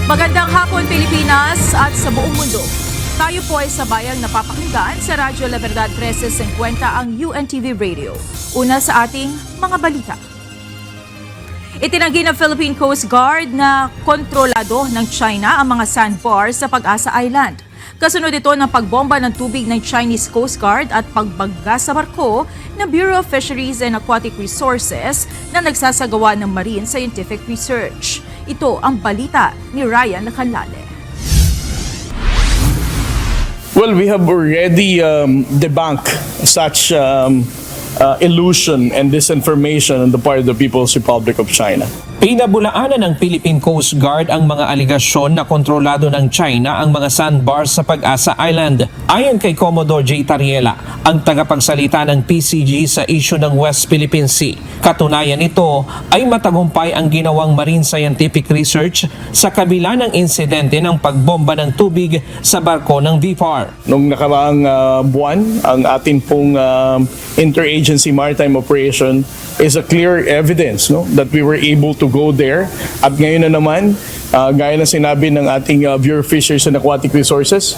Magandang hapon Pilipinas at sa buong mundo. Tayo po ay sabayang napapakinggan sa Radyo La Verdad 1350 ang UNTV Radio. Una sa ating mga balita. Itinanggi ng Philippine Coast Guard na kontrolado ng China ang mga sandbars sa Pag-asa Island. Kasunod ito ng pagbomba ng tubig ng Chinese Coast Guard at pagbagga sa barko ng Bureau of Fisheries and Aquatic Resources na nagsasagawa ng marine scientific research. Ito ang balita ni Ryan Lacanlale. Well, we have already debunked such illusion and disinformation on the part of the People's Republic of China. Pinabulaanan ng Philippine Coast Guard ang mga aligasyon na kontrolado ng China ang mga sandbars sa Pag-asa Island. Ayon kay Commodore J. Tariela, ang tagapagsalita ng PCG sa issue ng West Philippine Sea. Katunayan nito ay matagumpay ang ginawang marine scientific research sa kabila ng insidente ng pagbomba ng tubig sa barko ng VFAR. Noong nakaraang buwan, ang atin pong interagency maritime operation is a clear evidence that we were able to go there. At ngayon na naman, gaya na sinabi ng ating Bureau of Fisheries and Aquatic Resources,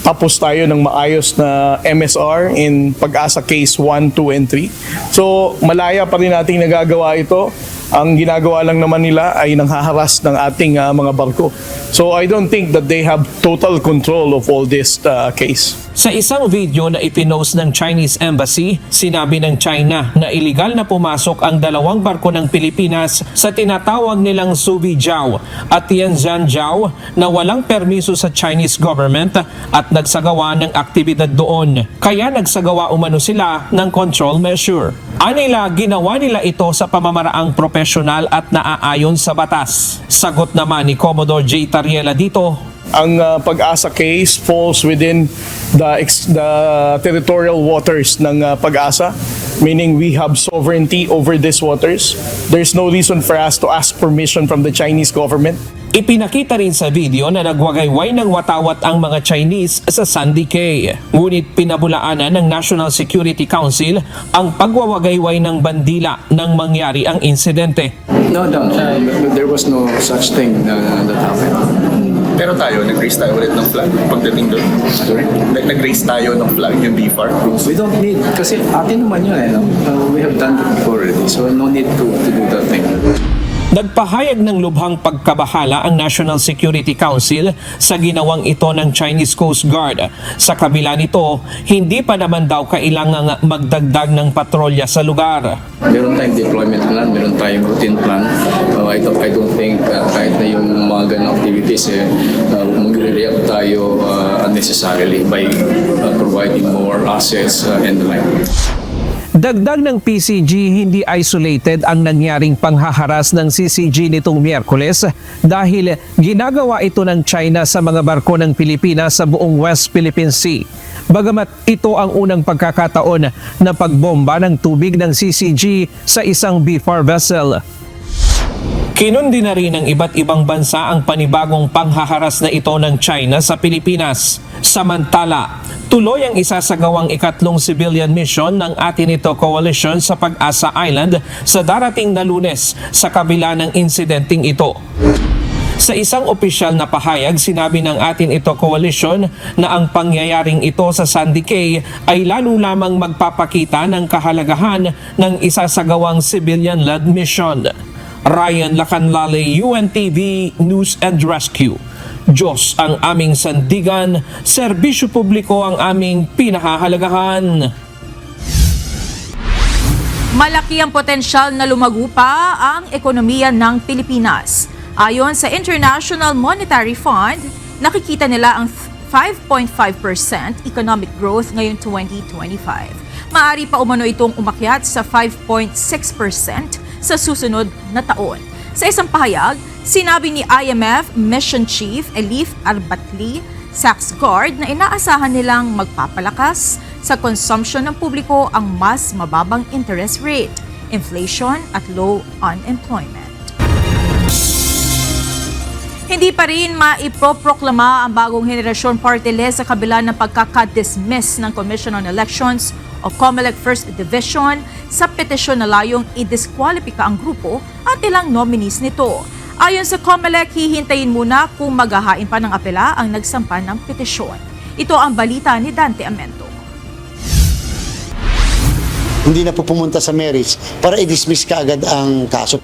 tapos tayo ng maayos na MSR in Pag-asa Case 1, 2, and 3. So malaya pa rin nating nagagawa ito. Ang ginagawa lang naman nila ay nanghaharas ng ating mga barko. So I don't think that they have total control of all this case. Sa isang video na ipinost ng Chinese Embassy, sinabi ng China na iligal na pumasok ang dalawang barko ng Pilipinas sa tinatawag nilang Subi Jiao at Tianzhan Jiao na walang permiso sa Chinese government at nagsagawa ng aktibidad doon. Kaya nagsagawa umano sila ng control measure. Anila, ginawa nila ito sa pamamaraang profesional at naaayon sa batas. Sagot naman ni Commodore J. Tariela dito, ang Pag-asa case falls within the territorial waters ng Pag-asa, meaning we have sovereignty over these waters. There's no reason for us to ask permission from the Chinese government. Ipinakita rin sa video na nagwagayway ng watawat ang mga Chinese sa Sandy Cay. Ngunit pinabulaanan ng National Security Council ang pagwawagayway ng bandila nang mangyari ang insidente. No, there was no such thing that happened. Pero tayo, nag-raise tayo ulit ng flag pagdating doon. Sorry? Nag-raise tayo ng flag, yung BFAR. We don't need, kasi atin naman yun we have done it before already, so no need to do that thing. Nagpahayag ng lubhang pagkabahala ang National Security Council sa ginawang ito ng Chinese Coast Guard. Sa kabila nito, hindi pa naman daw kailangang magdagdag ng patrolya sa lugar. Meron tayong deployment plan, meron tayong routine plan. I don't think kahit na yung mga ganong activities, magre-react tayo unnecessarily by providing more assets and the like. Dagdag ng PCG, hindi isolated ang nangyaring panghaharas ng CCG nitong Miyerkules dahil ginagawa ito ng China sa mga barko ng Pilipinas sa buong West Philippine Sea. Bagamat ito ang unang pagkakataon na pagbomba ng tubig ng CCG sa isang BFAR vessel. Kinundi na rin ng iba't ibang bansa ang panibagong panghaharas na ito ng China sa Pilipinas. Samantala, tuloy ang isasagawang ikatlong civilian mission ng atin ito coalition sa Pag-asa Island sa darating na Lunes sa kabila ng insidenteng ito. Sa isang opisyal na pahayag, sinabi ng atin ito coalition na ang pangyayaring ito sa Sandy Cay ay lalo lamang magpapakita ng kahalagahan ng isasagawang civilian-led mission. Ryan Lacanlale, UNTV News and Rescue. Diyos ang aming sandigan, serbisyo publiko ang aming pinahahalagahan. Malaki ang potensyal na lumago pa ang ekonomiya ng Pilipinas. Ayon sa International Monetary Fund, nakikita nila ang 5.5% economic growth ngayong 2025. Maaari pa umano itong umakyat sa 5.6% sa susunod na taon. Sa isang pahayag, sinabi ni IMF Mission Chief Elif Arbatli Saxgard na inaasahan nilang magpapalakas sa consumption ng publiko ang mas mababang interest rate, inflation at low unemployment. Hindi pa rin maipoproklama ang bagong henerasyon party list sa kabila ng pagkaka-dismiss ng Commission on Elections o COMELEC First Division sa petisyon na layong i-diskwalipika ang grupo at ilang nominees nito. Ayon sa COMELEC, hihintayin muna kung maghahain pa ng apela ang nagsampa ng petisyon. Ito ang balita ni Dante Amento. Hindi na po pumunta sa merits para i-dismiss kaagad ang kaso.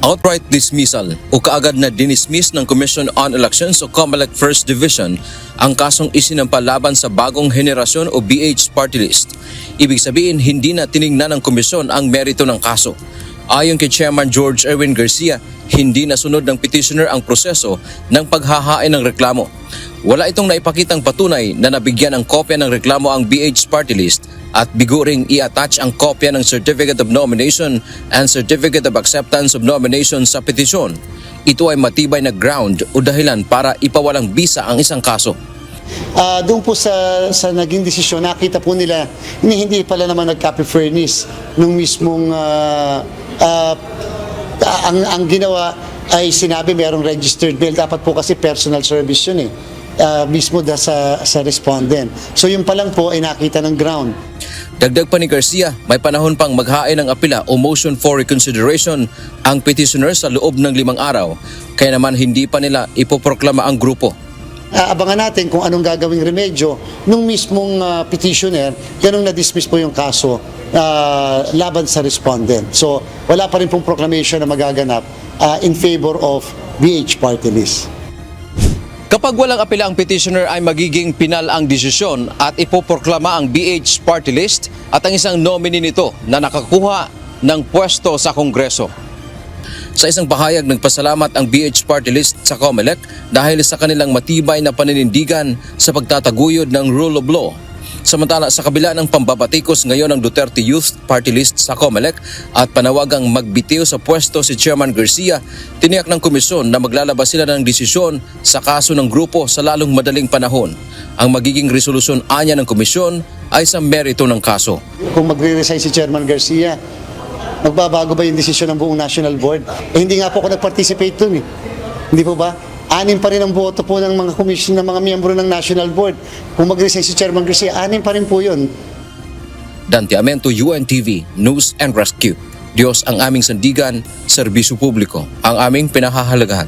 Outright dismissal o kaagad na dinismiss ng Commission on Elections o COMELEC First Division ang kasong isinampa laban sa bagong henerasyon o BH party list. Ibig sabihin, hindi na tiningnan ng komisyon ang merito ng kaso. Ayon kay Chairman George Erwin Garcia, hindi nasunod ng petitioner ang proseso ng paghahain ng reklamo. Wala itong naipakitang patunay na nabigyan ng kopya ng reklamo ang BH party list at biguring i-attach ang kopya ng Certificate of Nomination and Certificate of Acceptance of Nomination sa petisyon. Ito ay matibay na ground o dahilan para ipawalang bisa ang isang kaso. Doon po sa naging desisyon, nakita po nila hindi pala naman nag-copy fairness nung mismong ang ginawa ay sinabi merong registered mail. Dapat po kasi personal service yun mismo sa respondent. So yun pa lang po ay nakita ng ground. Dagdag pa ni Garcia, may panahon pang maghain ng apela o motion for reconsideration ang petitioner sa loob ng 5 araw, kaya naman hindi pa nila ipoproklama ang grupo. Abangan natin kung anong gagawing remedyo nung mismong petitioner, ganun na-dismiss po yung kaso laban sa respondent. So wala pa rin pong proclamation na magaganap in favor of BH party list. Kapag walang apela ang petitioner ay magiging pinal ang desisyon at ipoproklama ang BH party list at ang isang nominee nito na nakakuha ng pwesto sa Kongreso. Sa isang pahayag, nagpasalamat ang BH party list sa COMELEC dahil sa kanilang matibay na paninindigan sa pagtataguyod ng rule of law. Samantala, sa kabila ng pambabatikos ngayon ng Duterte Youth Party List sa COMELEC at panawagang magbitiw sa pwesto si Chairman Garcia, tiniyak ng komisyon na maglalabas sila ng desisyon sa kaso ng grupo sa lalong madaling panahon. Ang magiging resolusyon anya ng komisyon ay sa merito ng kaso. Kung magre-resign si Chairman Garcia, magbabago ba yung desisyon ng buong National Board? Hindi nga po ako nag-participate dun Hindi po ba? 6 pa rin ang boto po ng mga commission ng mga miyembro ng National Board. Kung mag-resign si Chairman Garcia, 6 pa rin po yun. Dante Amento, UNTV, News and Rescue. Diyos ang aming sandigan, serbisyo publiko, ang aming pinahahalagahan.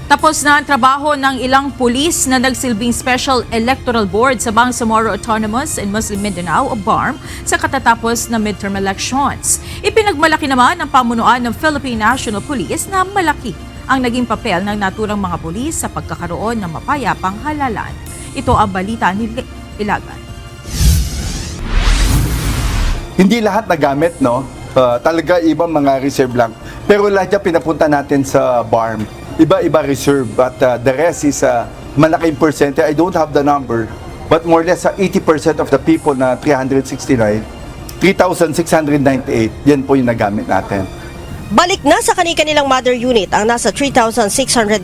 Tapos na ang trabaho ng ilang pulis na nagsilbing Special Electoral Board sa Bangsamoro Autonomous and Muslim Mindanao o BARM sa katatapos na midterm elections. Ipinagmalaki naman ng pamunuan ng Philippine National Police na malaki ang naging papel ng naturang mga pulis sa pagkakaroon ng mapayapang halalan. Ito ang balita ni Ilagan. Hindi lahat nagamit, no? Talaga ibang mga reserve lang. Pero lahat yan pinapunta natin sa BARM. Iba-iba reserve, but the rest is malaking percentage. I don't have the number, but more or less 80% of the people na 369, 3,698, yan po yung nagamit natin. Balik na sa kanilang mother unit ang nasa 3,698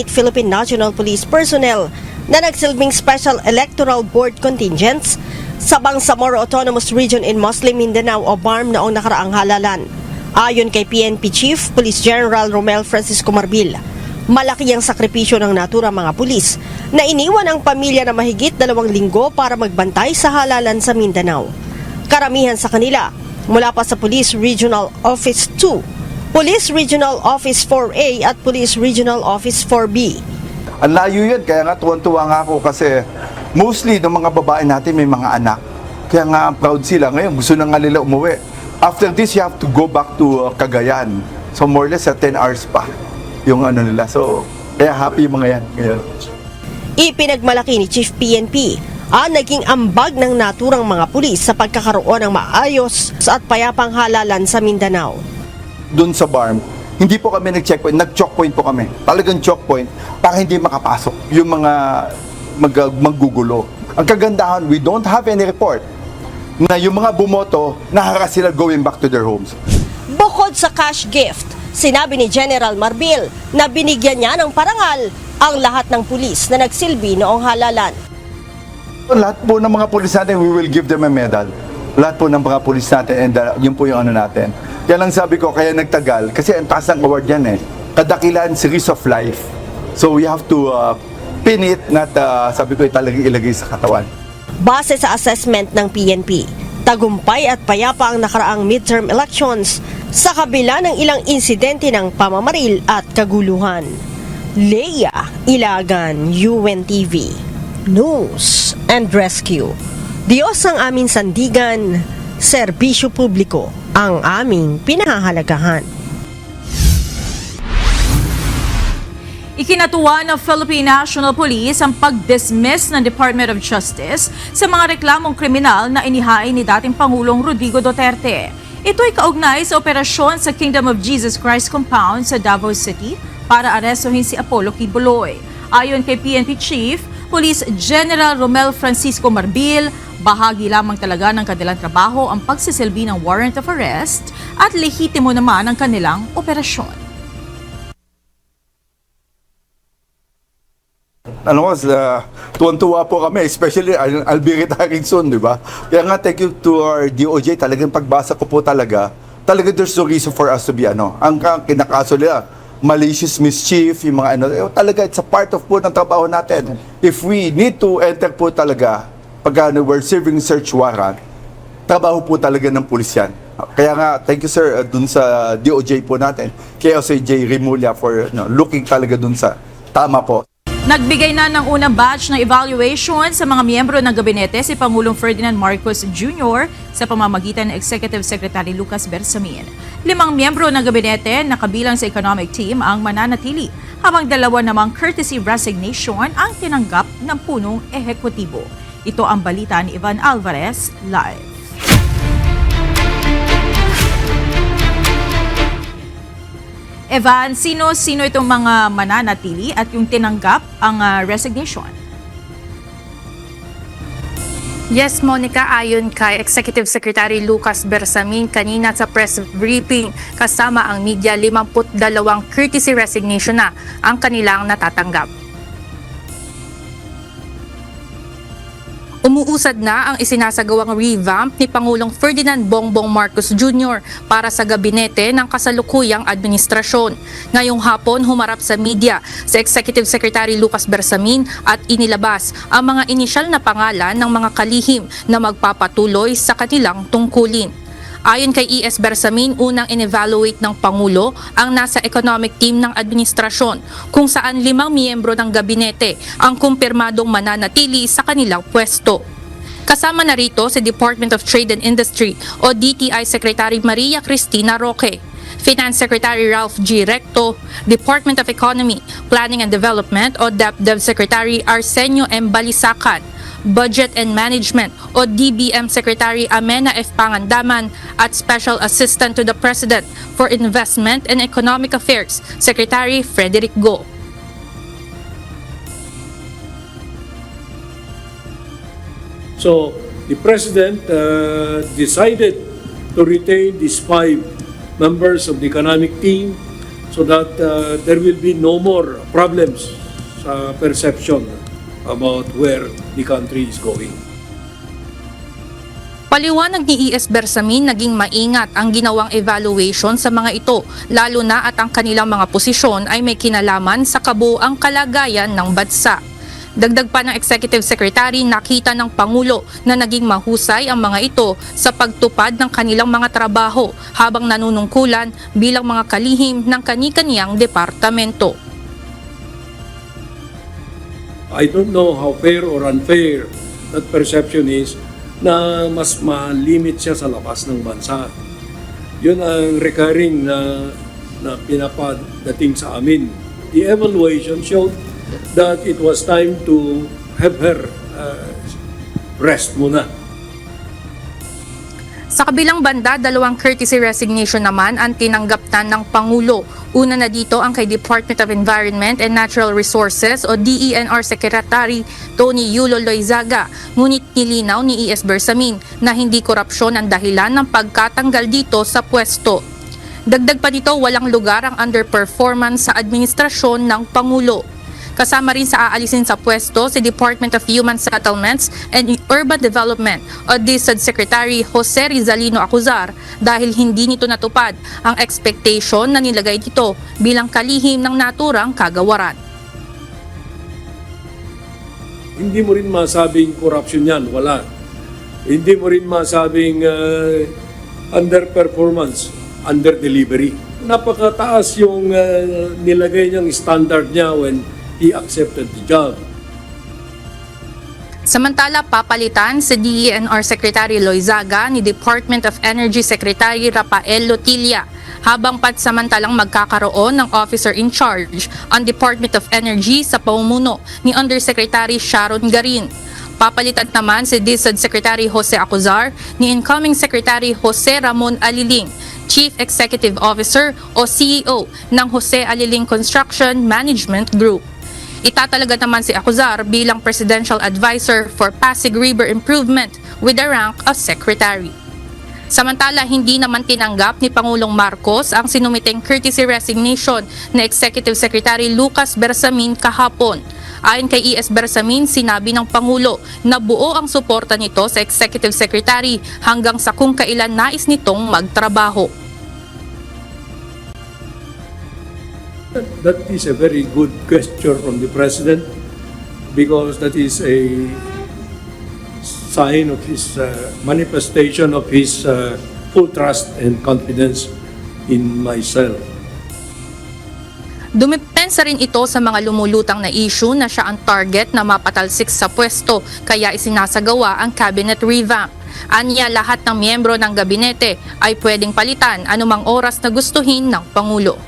Philippine National Police personnel na nagsilbing Special Electoral Board contingents sa Bangsamoro Autonomous Region in Muslim Mindanao o BARM noong nakaraang halalan. Ayon kay PNP Chief Police General Romel Francisco Marbil, malaki ang sakripisyo ng naturang mga pulis na iniwan ang pamilya na mahigit 2 linggo para magbantay sa halalan sa Mindanao. Karamihan sa kanila mula pa sa Police Regional Office 2, Police Regional Office 4A at Police Regional Office 4B. Ang layo yan, kaya nga tuwan-tuwa nga ako kasi mostly ng mga babae natin may mga anak. Kaya nga proud sila. Ngayon gusto na nga nila umuwi. After this, you have to go back to Cagayan. So more or less 10 hours pa yung ano nila. So kaya happy yung mga yan ngayon. Ipinagmalaki ni Chief PNP ang naging ambag ng naturang mga pulis sa pagkakaroon ng maayos at payapang halalan sa Mindanao. Doon sa BARM, hindi po kami nag-checkpoint, nag-chokepoint po kami. Talagang chokepoint para hindi makapasok yung mga maggugulo. Ang kagandahan, we don't have any report na yung mga bumoto, naharas sila going back to their homes. Bukod sa cash gift, sinabi ni General Marbil na binigyan niya ng parangal ang lahat ng pulis na nagsilbi noong halalan. Lahat po ng mga pulis natin, we will give them a medal. Lahat po ng mga pulis natin, and yun po yung ano natin. Kaya lang sabi ko, kaya nagtagal, kasi ang taas ng award yan Kadakilaan series of life. So we have to pin it, not sabi ko talagang ilagay sa katawan. Base sa assessment ng PNP, Tagumpay at payapa ang nakaraang midterm elections sa kabila ng ilang insidente ng pamamaril at kaguluhan. Leia Ilagan, UNTV, News and Rescue. Diyos ang aming sandigan, serbisyo publiko ang aming pinahahalagahan. Ikinatuwa ng Philippine National Police ang pag-dismiss ng Department of Justice sa mga reklamong kriminal na inihain ni dating Pangulong Rodrigo Duterte. Ito'y kaugnay sa operasyon sa Kingdom of Jesus Christ Compound sa Davao City para arestuhin si Apollo Kibuloy. Ayon kay PNP Chief, Police General Romel Francisco Marbil, bahagi lamang talaga ng kanilang trabaho ang pagsisilbi ng warrant of arrest at lehitimo naman ang kanilang operasyon. Tuwan-tuwa po kami, especially I'll be retiring soon, di ba? Kaya nga, thank you to our DOJ. Talagang pagbasa ko po talaga there's no reason for us to be ang kinakaso nila, malicious mischief, yung mga talaga it's a part of po ng trabaho natin. If we need to enter po talaga, pag we're serving search warrant, trabaho po talaga ng pulis yan. Kaya nga, thank you sir, dun sa DOJ po natin, kay OCJ Rimulya for looking talaga dun sa tama po. Nagbigay na ng unang batch ng evaluation sa mga miyembro ng gabinete si Pangulong Ferdinand Marcos Jr. sa pamamagitan ng Executive Secretary Lucas Bersamin. 5 miyembro ng gabinete na kabilang sa economic team ang mananatili, habang 2 namang courtesy resignation ang tinanggap ng punong ehekutibo. Ito ang balita ni Ivan Alvarez, live. Evan, sino itong mga mananatili at yung tinanggap ang resignation? Yes, Monica, ayon kay Executive Secretary Lucas Bersamin kanina sa press briefing kasama ang media, 52 courtesy resignation na ang kanilang natatanggap. Umuusad na ang isinasagawang revamp ni Pangulong Ferdinand Bongbong Marcos Jr. para sa gabinete ng kasalukuyang administrasyon. Ngayong hapon, humarap sa media si Executive Secretary Lucas Bersamin at inilabas ang mga inisyal na pangalan ng mga kalihim na magpapatuloy sa kanilang tungkulin. Ayon kay E.S. Bersamin, unang in-evaluate ng Pangulo ang nasa economic team ng administrasyon kung saan 5 miyembro ng gabinete ang kumpirmadong mananatili sa kanilang pwesto. Kasama na rito si Department of Trade and Industry o DTI Secretary Maria Cristina Roque, Finance Secretary Ralph G. Recto, Department of Economy, Planning and Development o DepDev Secretary Arsenio M. Balisacan, Budget and Management o DBM Secretary Amena F. Pangandaman at Special Assistant to the President for Investment and Economic Affairs, Secretary Frederick Go. So, the President decided to retain these 5 members of the economic team so that there will be no more problems sa perception about where the country is going. Paliwanag ni E.S. Bersamin, naging maingat ang ginawang evaluation sa mga ito, lalo na at ang kanilang mga posisyon ay may kinalaman sa kabuuang kalagayan ng bansa. Dagdag pa ng Executive Secretary, nakita ng Pangulo na naging mahusay ang mga ito sa pagtupad ng kanilang mga trabaho habang nanunungkulan bilang mga kalihim ng kani-kaniyang departamento. I don't know how fair or unfair that perception is na mas malimit siya sa labas ng bansa. Yun ang recurring na pinapadating sa amin. The evaluation showed that it was time to have her rest muna. Sa kabilang banda, 2 courtesy resignation naman ang tinanggap na ng Pangulo. Una na dito ang kay Department of Environment and Natural Resources o DENR Secretary Tony Yulo Loizaga. Ngunit nilinaw ni E.S. Bersamin na hindi korupsyon ang dahilan ng pagkatanggal dito sa pwesto. Dagdag pa dito, walang lugar ang underperformance sa administrasyon ng Pangulo. Kasama rin sa aalisin sa pwesto si Department of Human Settlements and Urban Development o DSUD Secretary Jose Rizalino Acuzar dahil hindi nito natupad ang expectation na nilagay dito bilang kalihim ng naturang kagawaran. Hindi mo rin masabing corruption yan, wala. Hindi mo rin masabing underperformance, under-delivery. Napakataas yung nilagay niyang standard niya when he accepted the job. Samantala, papalitan si DENR Secretary Loizaga ni Department of Energy Secretary Rafael Lotilla habang pansamantalang magkakaroon ng officer in charge ang Department of Energy sa pamumuno ni Undersecretary Sharon Garin. Papalitan naman si DSUD Secretary Jose Acuzar ni incoming Secretary Jose Ramon Aliling, Chief Executive Officer o CEO ng Jose Aliling Construction Management Group. Itatalaga naman si Acuzar bilang Presidential Advisor for Pasig River Improvement with the rank of Secretary. Samantala, hindi naman tinanggap ni Pangulong Marcos ang sinumiteng courtesy resignation na Executive Secretary Lucas Bersamin kahapon. Ayon kay E.S. Bersamin, sinabi ng Pangulo na buo ang suporta nito sa Executive Secretary hanggang sa kung kailan nais nitong magtrabaho. That is a very good gesture from the President because that is a sign of his manifestation of his full trust and confidence in myself. Dumipensa rin ito sa mga lumulutang na issue na siya ang target na mapatalsik sa pwesto kaya isinasagawa ang cabinet revamp. Anya, lahat ng miyembro ng gabinete ay pwedeng palitan anumang oras na gustuhin ng Pangulo.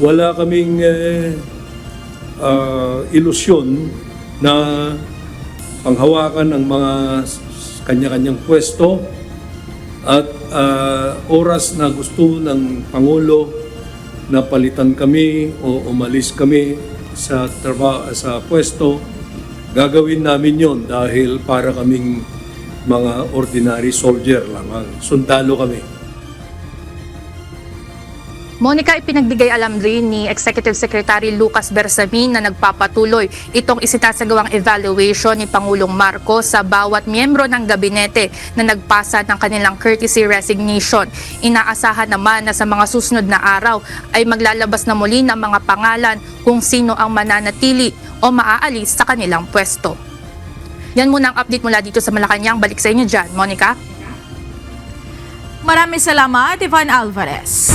Wala kaming ilusyon na panghawakan ng mga kanya-kanyang pwesto at oras na gusto ng Pangulo na palitan kami o umalis kami sa pwesto, gagawin namin yon dahil para kaming mga ordinary soldier lamang, sundalo kami. Monica, ipinagbigay alam rin ni Executive Secretary Lucas Bersamin na nagpapatuloy itong isinasagawang evaluation ni Pangulong Marcos sa bawat miyembro ng gabinete na nagpasa ng kanilang courtesy resignation. Inaasahan naman na sa mga susunod na araw ay maglalabas na muli ng mga pangalan kung sino ang mananatili o maaalis sa kanilang pwesto. Yan muna ang update mula dito sa Malacanang. Balik sa inyo dyan, Monica. Maraming salamat, Ivan Alvarez.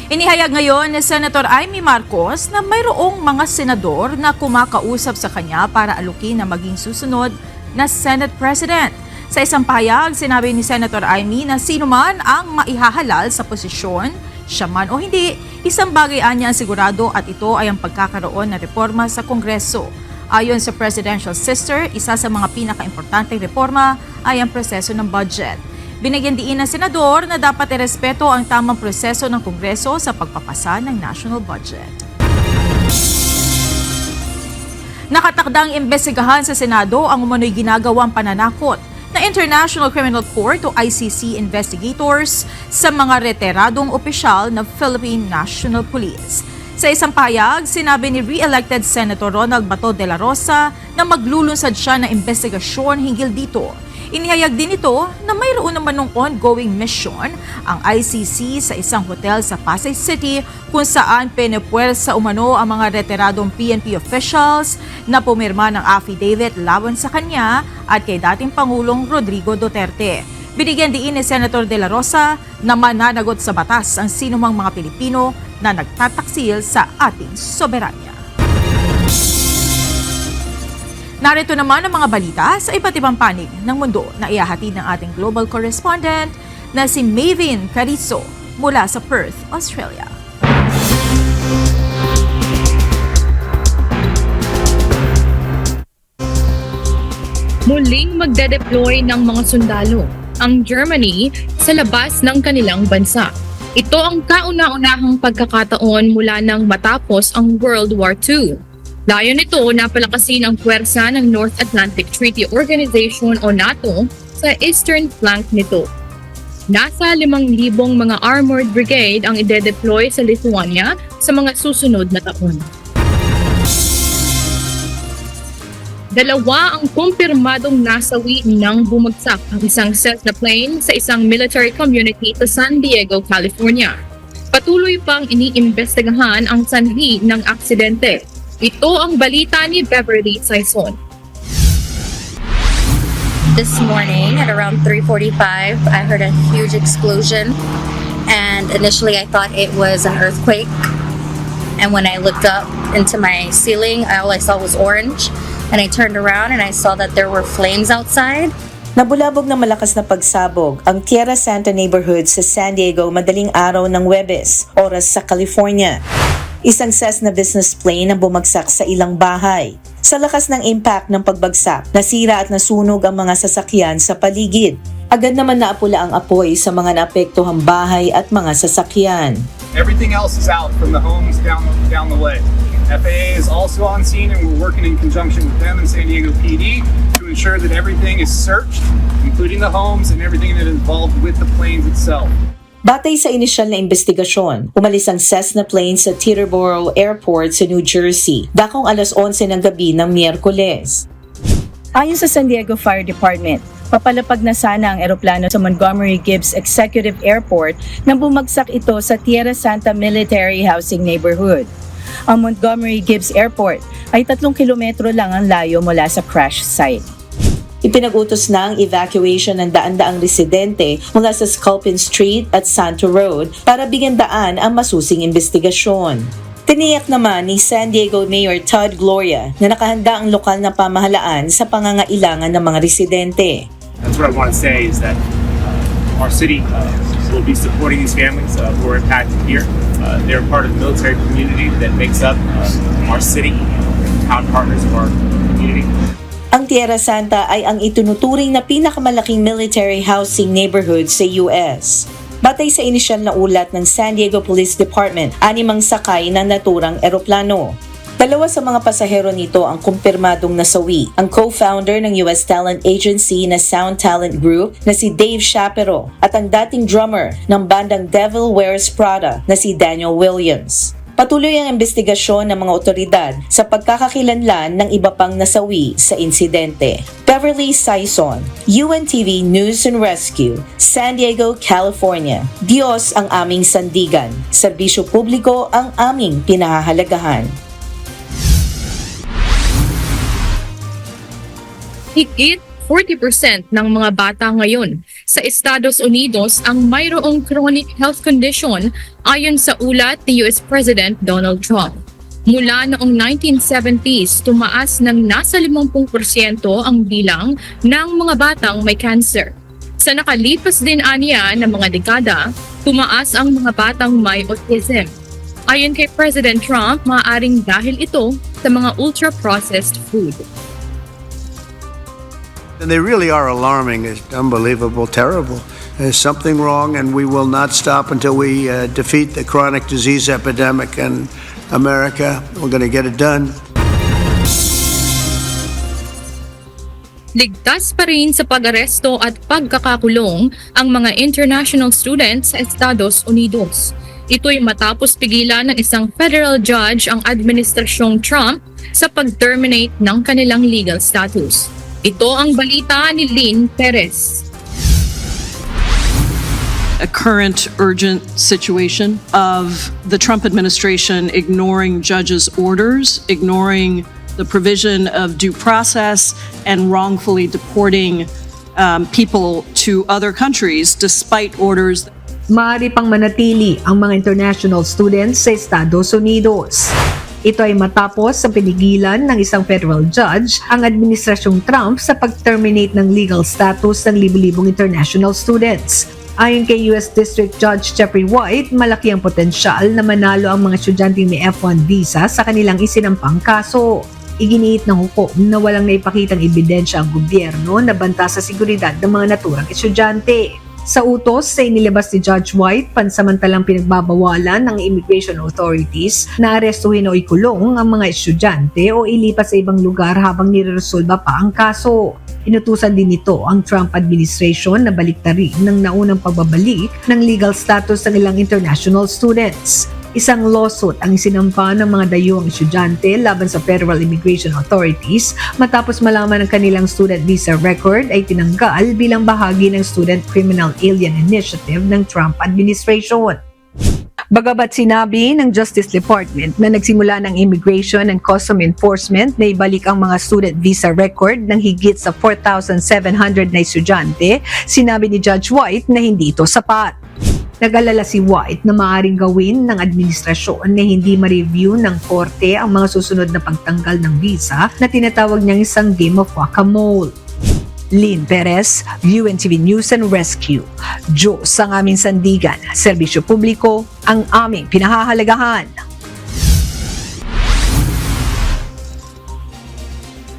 Inihayag ngayon ni Senator Amy Marcos na mayroong mga senador na kumakausap sa kanya para alukin na maging susunod na Senate President. Sa isang pahayag, sinabi ni Senator Amy na sino man ang maihahalal sa posisyon, siya man o hindi, isang bagay niya ang sigurado at ito ay ang pagkakaroon ng reforma sa Kongreso. Ayon sa Presidential Sister, isa sa mga pinaka-importanteng reforma ay ang proseso ng budget. Binigyan diin ng senador na dapat irespeto ang tamang proseso ng Kongreso sa pagpapasa ng national budget. Nakatakdang imbestigahan sa Senado ang umano'y ginagawang pananakot na International Criminal Court o ICC investigators sa mga reteradong opisyal ng Philippine National Police. Sa isang pahayag, sinabi ni re-elected Senator Ronald Bato de la Rosa na maglulunsad siya ng investigasyon hinggil dito. Inihayag din ito na mayroon naman ng ongoing mission ang ICC sa isang hotel sa Pasay City kung saan pinupwersa umano ang mga reteradong PNP officials na pumirma ng affidavit laban sa kanya at kay dating Pangulong Rodrigo Duterte. Binigyan diin ni Senator de la Rosa na mananagot sa batas ang sinumang mga Pilipino na nagtataksil sa ating soberanya. Narito naman ang mga balita sa iba't ibang panig ng mundo na ihahatid ng ating global correspondent na si Maven Carizo mula sa Perth, Australia. Muling magde-deploy ng mga sundalo ang Germany sa labas ng kanilang bansa. Ito ang kauna-unahang pagkakataon mula nang matapos ang World War II. Layon nito na palakasin ang puwersa ng North Atlantic Treaty Organization o NATO sa eastern flank nito. Nasa 5,000 mga armored brigade ang ide-deploy sa Lithuania sa mga susunod na taon. 2 ang kumpirmadong nasawi nang bumagsak ang isang Cessna plane sa isang military community sa San Diego, California. Patuloy pang iniimbestigahan ang sanhi ng aksidente. Ito ang balita ni Beverly Saison. This morning at around 3:45, I heard a huge explosion, and initially I thought it was an earthquake. And when I looked up into my ceiling, all I saw was orange, and I turned around and I saw that there were flames outside. Nabulabog ng malakas na pagsabog ang Tierra Santa neighborhood sa San Diego madaling araw ng Huwebes, oras sa California. Isang Cessna business plane ang bumagsak sa ilang bahay. Sa lakas ng impact ng pagbagsak, nasira at nasunog ang mga sasakyan sa paligid. Agad naman naapula ang apoy sa mga naapektuhang bahay at mga sasakyan. Everything else is out from the homes down the way. FAA is also on scene and we're working in conjunction with them and San Diego PD to ensure that everything is searched, including the homes and everything that is involved with the planes itself. Batay sa inisyal na investigasyon, umalis ang Cessna plane sa Teterboro Airport sa New Jersey, dakong alas 11 ng gabi ng Miyerkules. Ayon sa San Diego Fire Department, papalapag na sana ang eroplano sa Montgomery Gibbs Executive Airport nang bumagsak ito sa Tierra Santa Military Housing Neighborhood. Ang Montgomery Gibbs Airport ay 3 kilometro lang ang layo mula sa crash site. Ipinag-utos na ang evacuation ng daan-daang residente mula sa Sculpin Street at Santo Road para bigyan daan ang masusing investigasyon. Tiniyak naman ni San Diego Mayor Todd Gloria na nakahanda ang lokal na pamahalaan sa pangangailangan ng mga residente. That's what I want to say is that our city will be supporting these families who are impacted here. They're part of the military community that makes up our city, town partners of our community. Ang Tierra Santa ay ang itunuturing na pinakamalaking military housing neighborhood sa US. Batay sa inisyal na ulat ng San Diego Police Department, 6 sakay ng naturang eroplano. 2 sa mga pasahero nito ang kumpirmadong nasawi. Ang co-founder ng US talent agency na Sound Talent Group na si Dave Shapiro at ang dating drummer ng bandang Devil Wears Prada na si Daniel Williams. Patuloy ang investigasyon ng mga otoridad sa pagkakakilanlan ng iba pang nasawi sa insidente. Beverly Saison, UNTV News and Rescue, San Diego, California. Diyos ang aming sandigan. Serbisyo publiko ang aming pinahahalagahan. Higit 40% ng mga bata ngayon sa Estados Unidos ang mayroong chronic health condition ayon sa ulat ni US President Donald Trump. Mula noong 1970s, tumaas ng nasa 50% ang bilang ng mga batang may cancer. Sa nakalipas din aniya ng mga dekada, tumaas ang mga batang may autism. Ayon kay President Trump, maaaring dahil ito sa mga ultra-processed food. And they really are alarming. It's unbelievable, terrible. There's something wrong, and we will not stop until we defeat the chronic disease epidemic in America. We're going to get it done. Ligtas pa rin sa pag-aresto at pagkakakulong ang mga international students sa Estados Unidos. Ito'y matapos pigilan ng isang federal judge ang administrasyong Trump sa pag-terminate ng kanilang legal status. Ito ang balita ni Lynn Perez. A current urgent situation of the Trump administration ignoring judges' orders, ignoring the provision of due process, and wrongfully deporting people to other countries despite orders. Maaari pang manatili ang mga international students sa Estados Unidos. Ito ay matapos sa pinigilan ng isang federal judge ang administrasyong Trump sa pag-terminate ng legal status ng libu-libong international students. Ayon kay US District Judge Jeffrey White, malaki ang potensyal na manalo ang mga estudyanteng may F1 visa sa kanilang isinampang kaso. Iginiit ng hukom na walang naipakitang ebidensya ang gobyerno na banta sa seguridad ng mga naturang estudyante. Sa utos sa inilabas ni Judge White, pansamantalang pinagbabawalan ng immigration authorities na arestuhin o ikulong ang mga estudyante o ilipat sa ibang lugar habang nireresolba pa ang kaso. Inutusan din nito ang Trump administration na baliktarin ng naunang pagbabalik ng legal status ng ilang international students. Isang lawsuit ang isinampa ng mga dayuhang estudyante laban sa federal immigration authorities matapos malaman ng kanilang student visa record ay tinanggal bilang bahagi ng Student Criminal Alien Initiative ng Trump administration. Bagamat sinabi ng Justice Department na nagsimula ng Immigration and Custom Enforcement na ibalik ang mga student visa record ng higit sa 4,700 na estudyante, sinabi ni Judge White na hindi ito sapat. Nag-alala si White na maaaring gawin ng administrasyon na hindi ma-review ng korte ang mga susunod na pagtanggal ng visa na tinatawag niyang isang game of whack-a-mole. Lynn Perez, UNTV News and Rescue. Diyos ang aming sandigan, serbisyo publiko ang aming pinahahalagahan.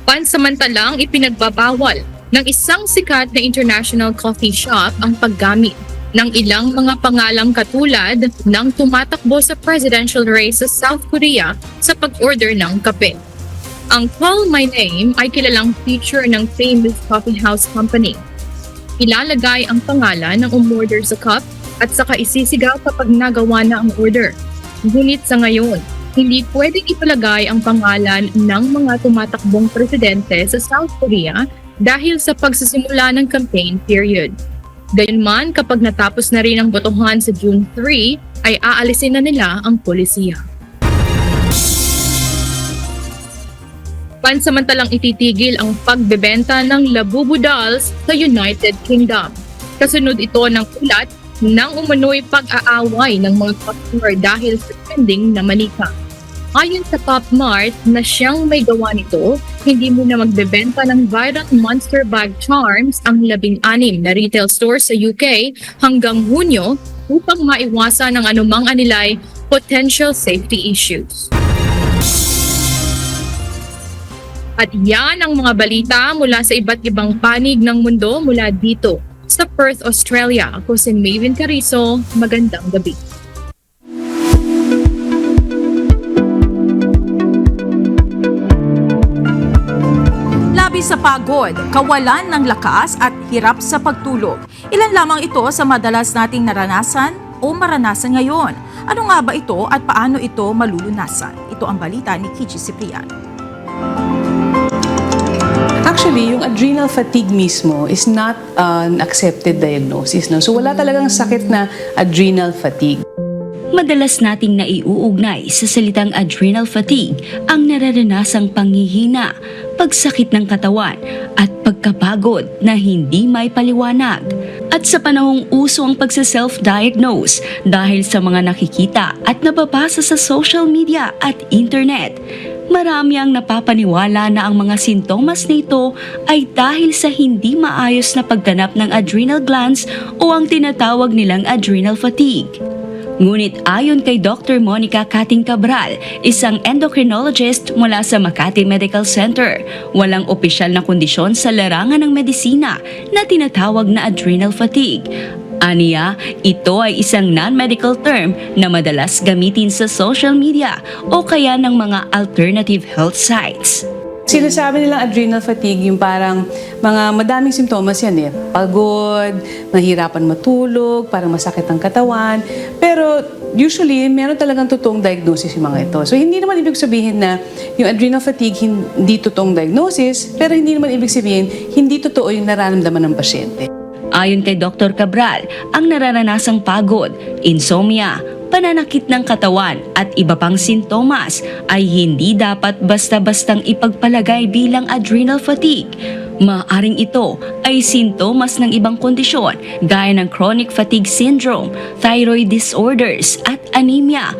Pansamantalang ipinagbabawal ng isang sikat na international coffee shop ang paggamit ng ilang mga pangalang katulad ng tumatakbo sa presidential race sa South Korea sa pag-order ng kape. Ang Call My Name ay kilalang feature ng famous coffee house company. Ilalagay ang pangalan ng umorder sa cup at saka isisigaw kapag nagawa na ang order. Ngunit sa ngayon, hindi pwedeng ipalagay ang pangalan ng mga tumatakbong presidente sa South Korea dahil sa pagsisimula ng campaign period. Gayunman, kapag natapos na rin ang botohan sa June 3, ay aalisin na nila ang polisiya. Pansamantalang ititigil ang pagbebenta ng Labubu dolls sa United Kingdom. Kasunod ito ng ulat ng umano'y pag-aaway ng mga customer dahil sa trending na manika. Ayon sa Pop Mart na siyang may gawa nito, hindi muna magbebenta ng viral monster bag charms ang 16 na retail store sa UK hanggang Hunyo upang maiwasan ang anumang anilay potential safety issues. At yan ang mga balita mula sa iba't ibang panig ng mundo mula dito sa Perth, Australia. Ako si Maven Carizo. Magandang gabi. Labis sa pagod, kawalan ng lakas at hirap sa pagtulog. Ilan lamang ito sa madalas nating naranasan o maranasan ngayon. Ano nga ba ito at paano ito malulunasan? Ito ang balita ni Kichi Ciprian. Actually, yung adrenal fatigue mismo is not an accepted diagnosis. No? So wala talagang sakit na adrenal fatigue. Madalas nating naiuugnay sa salitang adrenal fatigue ang nararanasang panghihina, pagsakit ng katawan at pagkapagod na hindi may paliwanag. At sa panahong uso ang pagsa-self-diagnose dahil sa mga nakikita at nababasa sa social media at internet, marami ang napapaniwala na ang mga sintomas nito ay dahil sa hindi maayos na pagganap ng adrenal glands o ang tinatawag nilang adrenal fatigue. Ngunit ayon kay Dr. Monica Kating Cabral, isang endocrinologist mula sa Makati Medical Center, walang opisyal na kondisyon sa larangan ng medisina na tinatawag na adrenal fatigue. Aniya, ito ay isang non-medical term na madalas gamitin sa social media o kaya ng mga alternative health sites. Sinasabi nilang adrenal fatigue yung parang mga madaming simptomas yan eh. Pagod, mahirapan matulog, parang masakit ang katawan. Pero usually, meron talagang totoong diagnosis yung mga ito. So hindi naman ibig sabihin na yung adrenal fatigue hindi totoong diagnosis, pero hindi naman ibig sabihin hindi totoo yung nararamdaman ng pasyente. Ayon kay Dr. Cabral, ang nararanasang pagod, insomnia, pananakit ng katawan at iba pang sintomas ay hindi dapat basta-bastang ipagpalagay bilang adrenal fatigue. Maaring ito ay sintomas ng ibang kondisyon gaya ng chronic fatigue syndrome, thyroid disorders at anemia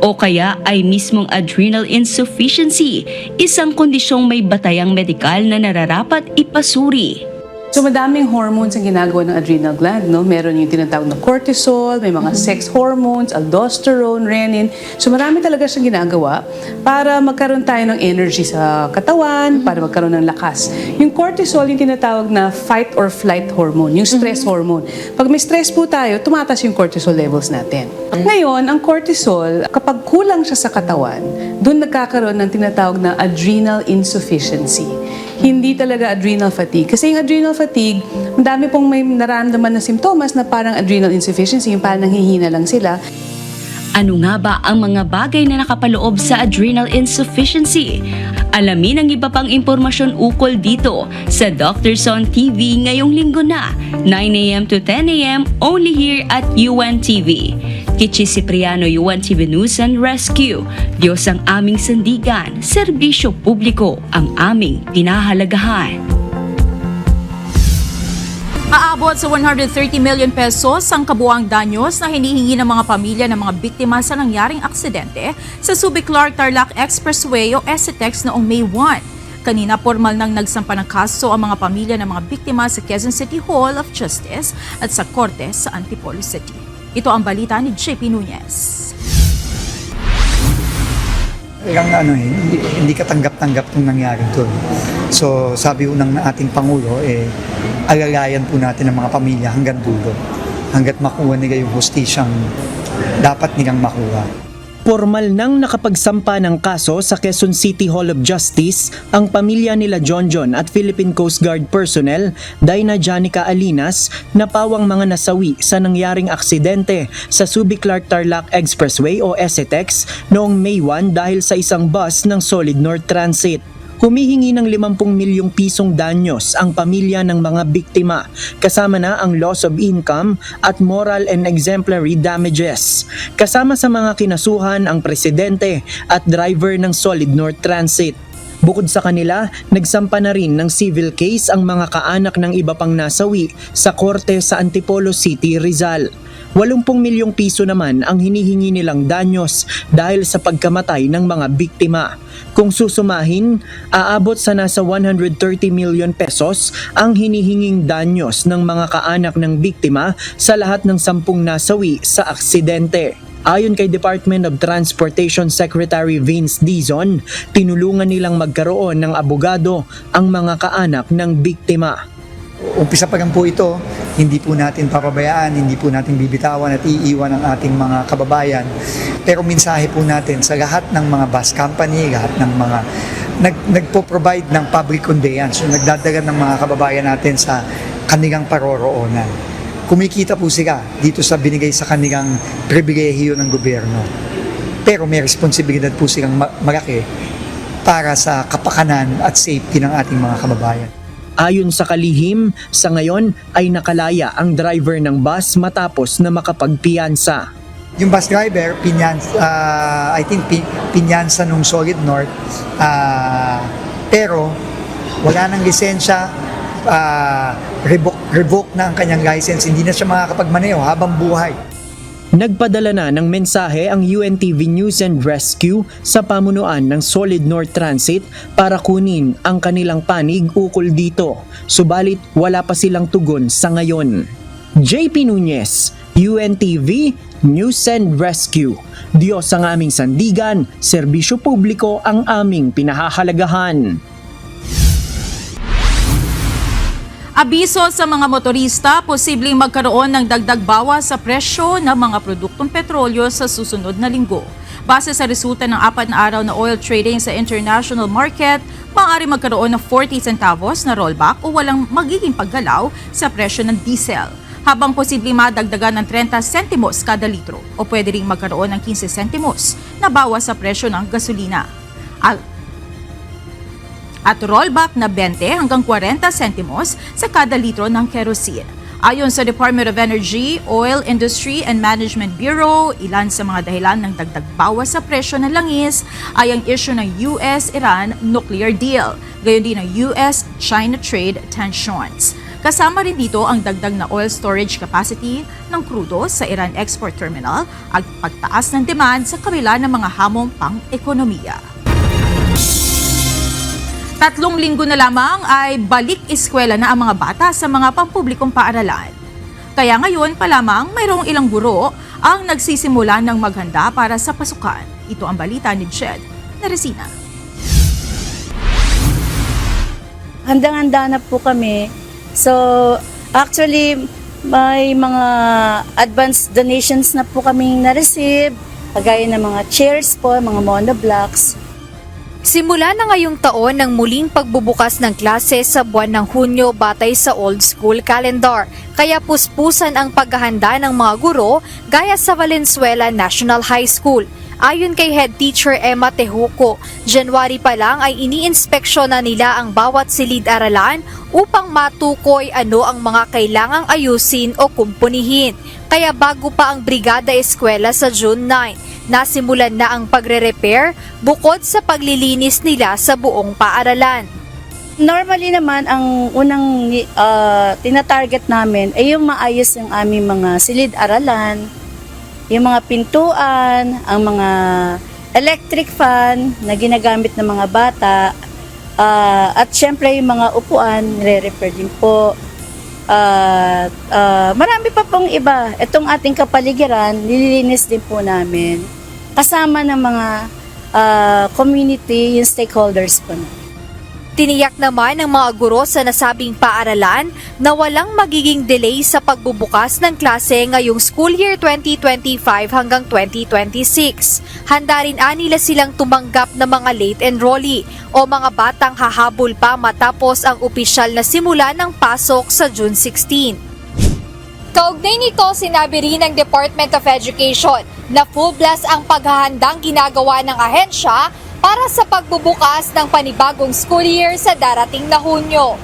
o kaya ay mismong adrenal insufficiency, isang kondisyong may batayang medikal na nararapat ipasuri. So madaming hormones ang ginagawa ng adrenal gland, no? Meron yung tinatawag na cortisol, may mga sex hormones, aldosterone, renin. So marami talaga siyang ginagawa para magkaroon tayo ng energy sa katawan, para magkaroon ng lakas. Yung cortisol, yung tinatawag na fight or flight hormone, yung stress hormone. Pag may stress po tayo, tumataas yung cortisol levels natin. Ngayon, ang cortisol, kapag kulang siya sa katawan, doon nagkakaroon ng tinatawag na adrenal insufficiency. Hindi talaga adrenal fatigue. Kasi yung adrenal fatigue, ang dami pong may nararamdaman na simptomas na parang adrenal insufficiency, yung parang nanghihina lang sila. Ano nga ba ang mga bagay na nakapaloob sa adrenal insufficiency? Alamin ang iba pang impormasyon ukol dito sa Doctors on TV ngayong linggo na, 9 a.m. to 10 a.m. only here at UNTV. Kichi Cipriano, UNTV News and Rescue. Diyos ang aming sandigan, serbisyo publiko ang aming pinahalagahan. Aabot sa 130 million pesos ang kabuang danyos na hinihingi ng mga pamilya ng mga biktima sa nangyaring aksidente sa Subic-Clark-Tarlac Expressway o SCTEX noong May 1. Kanina formal nang nagsampa ng kaso ang mga pamilya ng mga biktima sa Quezon City Hall of Justice at sa Korte sa Antipolo City. Ito ang balita ni JP Nunez. Hindi katanggap-tanggap itong nangyari doon. So sabi po ng ating Pangulo, alalayan po natin ang mga pamilya hanggang dulo. Hanggat makuha nila yung hustisyang dapat nilang makuha. Formal nang nakapagsampa ng kaso sa Quezon City Hall of Justice ang pamilya nila John at Philippine Coast Guard personnel Dina Janica Alinas na pawang mga nasawi sa nangyaring aksidente sa Subic-Clark-Tarlac Expressway o SCTEX noong May 1 dahil sa isang bus ng Solid North Transit. Humihingi ng 50 milyong pisong danyos ang pamilya ng mga biktima, kasama na ang loss of income at moral and exemplary damages. Kasama sa mga kinasuhan ang presidente at driver ng Solid North Transit. Bukod sa kanila, nagsampa na rin ng civil case ang mga kaanak ng iba pang nasawi sa korte sa Antipolo City, Rizal. 80 milyong piso naman ang hinihingi nilang danyos dahil sa pagkamatay ng mga biktima. Kung susumahin, aabot sa nasa 130 million pesos ang hinihinging danyos ng mga kaanak ng biktima sa lahat ng 10 nasawi sa aksidente. Ayon kay Department of Transportation Secretary Vince Dizon, tinulungan nilang magkaroon ng abogado ang mga kaanak ng biktima. Umpisa pa lang po ito, hindi po natin papabayaan, hindi po natin bibitawan at iiwan ang ating mga kababayan. Pero mensahe po natin sa lahat ng mga bus company, lahat ng mga nagpo-provide ng public conveyance, so nagdadala ng mga kababayan natin sa kanilang paroroonan. Kumikita po sila dito sa binigay sa kanilang pribilehiyo ng gobyerno. Pero may responsibilidad po silang malaki para sa kapakanan at safety ng ating mga kababayan. Ayon sa kalihim, sa ngayon ay nakalaya ang driver ng bus matapos na makapagpiyansa. Yung bus driver, pinyansa nung Solid North, pero wala nang lisensya, revoke na ang kanyang license, hindi na siya makakapagmaneho habang buhay. Nagpadala na ng mensahe ang UNTV News and Rescue sa pamunuan ng Solid North Transit para kunin ang kanilang panig ukol dito. Subalit wala pa silang tugon sa ngayon. JP Nunez, UNTV News and Rescue. Diyos ang aming sandigan, serbisyo publiko ang aming pinahahalagahan. Abiso sa mga motorista, posibleng magkaroon ng dagdag bawas sa presyo ng mga produktong petrolyo sa susunod na linggo. Base sa resulta ng 4 na araw na oil trading sa international market, maaari magkaroon ng 40 centavos na rollback o walang magiging paggalaw sa presyo ng diesel, habang posibleng madagdagan ng 30 sentimos kada litro o pwede ring magkaroon ng 15 sentimos na bawas sa presyo ng gasolina. At rollback na 20 hanggang 40 sentimos sa kada litro ng kerosene. Ayon sa Department of Energy, Oil Industry and Management Bureau, ilan sa mga dahilan ng dagdag bawas sa presyo ng langis ay ang issue ng US-Iran nuclear deal, gayon din ang US-China trade tensions. Kasama rin dito ang dagdag na oil storage capacity ng krudo sa Iran Export Terminal at pagtaas ng demand sa kabila ng mga hamong pang-ekonomiya. 3 linggo na lamang ay balik eskwela na ang mga bata sa mga pampublikong paaralan. Kaya ngayon pa lamang mayroong ilang guro ang nagsisimula ng maghanda para sa pasukan. Ito ang balita ni Jed Naresina. Handang-handa na po kami. So actually may mga advance donations na po kaming na-receive, kagaya ng mga chairs po, mga monoblocks. Simula na ngayong taon ang muling pagbubukas ng klase sa buwan ng Hunyo batay sa old school calendar. Kaya puspusan ang paghahanda ng mga guro gaya sa Valenzuela National High School. Ayon kay Head Teacher Emma Tehuco, January pa lang ay iniinspeksyon na nila ang bawat silid-aralan upang matukoy ano ang mga kailangang ayusin o kumpunihin. Kaya bago pa ang Brigada Eskwela sa June 9, nasimulan na ang pagre-repair bukod sa paglilinis nila sa buong paaralan. Normally naman, ang unang tinatarget namin ay yung maayos yung aming mga silid-aralan, yung mga pintuan, ang mga electric fan na ginagamit ng mga bata, at syempre yung mga upuan, nire-repair din po. Marami pa pong iba. Itong ating kapaligiran, nililinis din po namin. Kasama ng mga community, yung stakeholders po na. Tiniyak naman ng mga guro sa nasabing paaralan na walang magiging delay sa pagbubukas ng klase ngayong school year 2025 hanggang 2026. Handa rin nila silang tumanggap ng mga late enrollee o mga batang hahabol pa matapos ang opisyal na simula ng pasok sa June 16. Kaugnay nito, sinabi rin ng Department of Education na full blast ang paghahandang ginagawa ng ahensya para sa pagbubukas ng panibagong school year sa darating na Hunyo.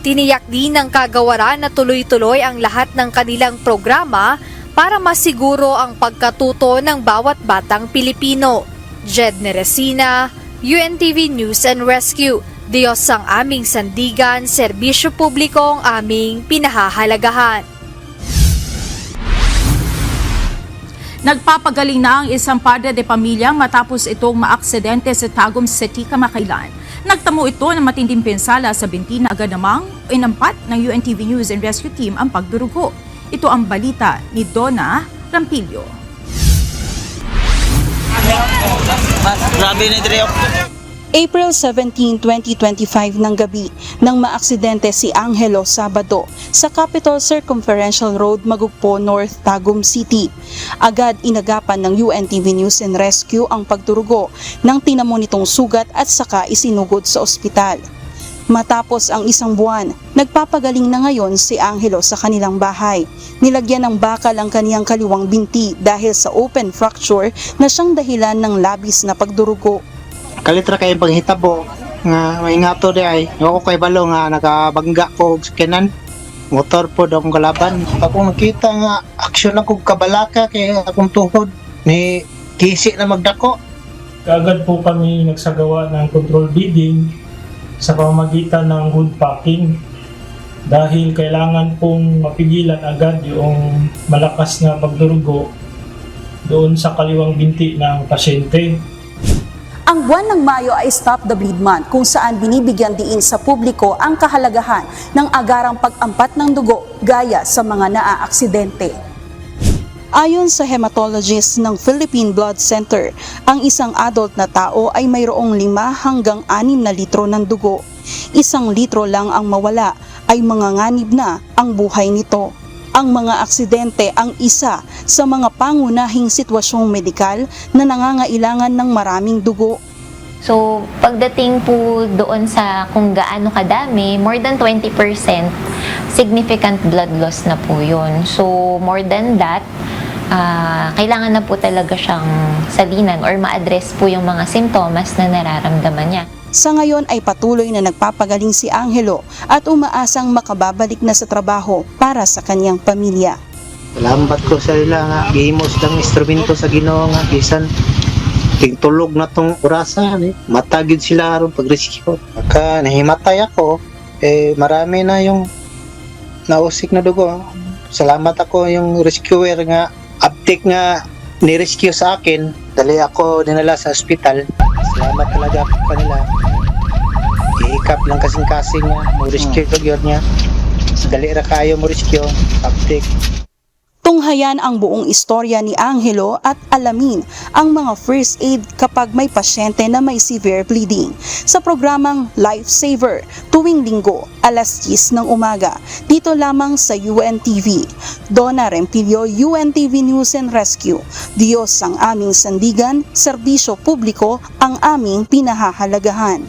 Tiniyak din ng kagawaran na tuloy-tuloy ang lahat ng kanilang programa para masiguro ang pagkatuto ng bawat batang Pilipino. Jed Neresina, UNTV News and Rescue. Diyos ang aming sandigan, serbisyo publiko ang aming pinahahalagahan. Nagpapagaling na ang isang padre de pamilya matapos itong maaksidente sa Tagum City, kamakailan. Nagtamo ito ng matinding pinsala sa binti na agad namang inampat ng UNTV News and Rescue Team ang pagdurugo. Ito ang balita ni Donna Rampillo. April 17, 2025 ng gabi nang maaksidente si Angelo Sabado sa Capitol Circumferential Road, Magugpo North, Tagum City. Agad inagapan ng UNTV News and Rescue ang pagdurugo ng tinamo nitong sugat at saka isinugod sa ospital. Matapos ang isang buwan, nagpapagaling na ngayon si Angelo sa kanilang bahay. Nilagyan ng bakal ang kaniyang kaliwang binti dahil sa open fracture na siyang dahilan ng labis na pagdurugo. Kalitra kayong paghitabo nga maingato di ay ako kay balo nga nakabangga ko og skinan motor po daw akong kalaban. Ako nakita nga aksyon ako kabalaka kay akong tuhod ni kisi na magdako. Kaagad po kami nagsagawa ng control bidding sa pamamagitan ng hood packing dahil kailangan pong mapigilan agad yung malakas na pagdurugo doon sa kaliwang binti ng pasyente. Ang buwan ng Mayo ay Stop the Bleed Month kung saan binibigyan diin sa publiko ang kahalagahan ng agarang pag-ampat ng dugo gaya sa mga naaaksidente. Ayon sa hematologist ng Philippine Blood Center, ang isang adult na tao ay mayroong 5 hanggang 6 na litro ng dugo. 1 litro lang ang mawala ay manganganib na ang buhay nito. Ang mga aksidente ang isa sa mga pangunahing sitwasyong medikal na nangangailangan ng maraming dugo. So, pagdating po doon sa kung gaano kadami, more than 20% significant blood loss na po yun. So, more than that, kailangan na po talaga siyang salinan or ma-address po yung mga simptomas na nararamdaman niya. Sa ngayon ay patuloy na nagpapagaling si Angelo at umaasang makababalik na sa trabaho para sa kanyang pamilya. Salamat ko sa ila nga gihimos ng instrumento sa Ginoo nga bisan tingtulog na tong orasan matagid sila aron pag-rescue. Maka nahimatay ako marami na yung nausik na dugo. Salamat ako yung rescuer nga uptake nga ni-rescue sa akin. Dali ako dinala sa ospital. Salamat talaga pa nila. Ihikap lang kasing-kasing niya. Mo-rescue yun niya. Dali ra kayo mo-rescue. Uptake. Tunghayan ang buong istorya ni Angelo at alamin ang mga first aid kapag may pasyente na may severe bleeding sa programang Life Saver tuwing Linggo, alas 10 ng umaga, dito lamang sa UNTV. Donna Rampillo, UNTV News and Rescue. Diyos ang aming sandigan, serbisyo publiko ang aming pinahahalagahan.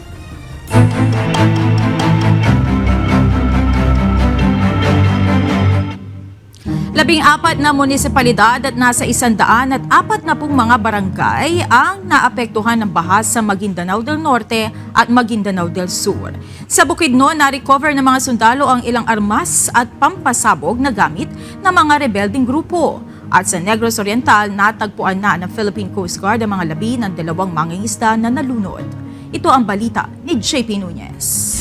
14 na munisipalidad at nasa 140 mga barangay ang naapektuhan ng baha sa Maguindanao del Norte at Maguindanao del Sur. Sa Bukidnon, na-recover ng mga sundalo ang ilang armas at pampasabog na gamit ng mga rebelding grupo. At sa Negros Oriental, natagpuan na ng Philippine Coast Guard ang mga labi ng 2 mangingisda na nalunod. Ito ang balita ni JP Nunez.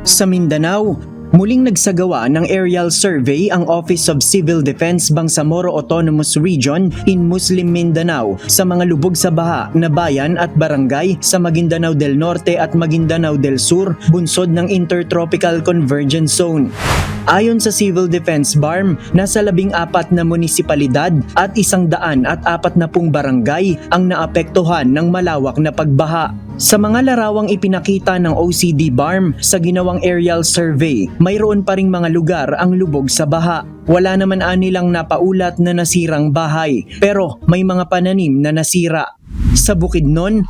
Sa Mindanao, muling nagsagawa ng aerial survey ang Office of Civil Defense Bangsamoro Autonomous Region in Muslim Mindanao sa mga lubog sa baha na bayan at barangay sa Maguindanao del Norte at Maguindanao del Sur, bunsod ng Intertropical Convergence Zone. Ayon sa Civil Defense BARM, nasa 14 na munisipalidad at 140 barangay ang naapektuhan ng malawak na pagbaha. Sa mga larawang ipinakita ng OCD BARM sa ginawang aerial survey, mayroon pa ring mga lugar ang lubog sa baha. Wala naman anilang napaulat na nasirang bahay, pero may mga pananim na nasira. Sa Bukidnon,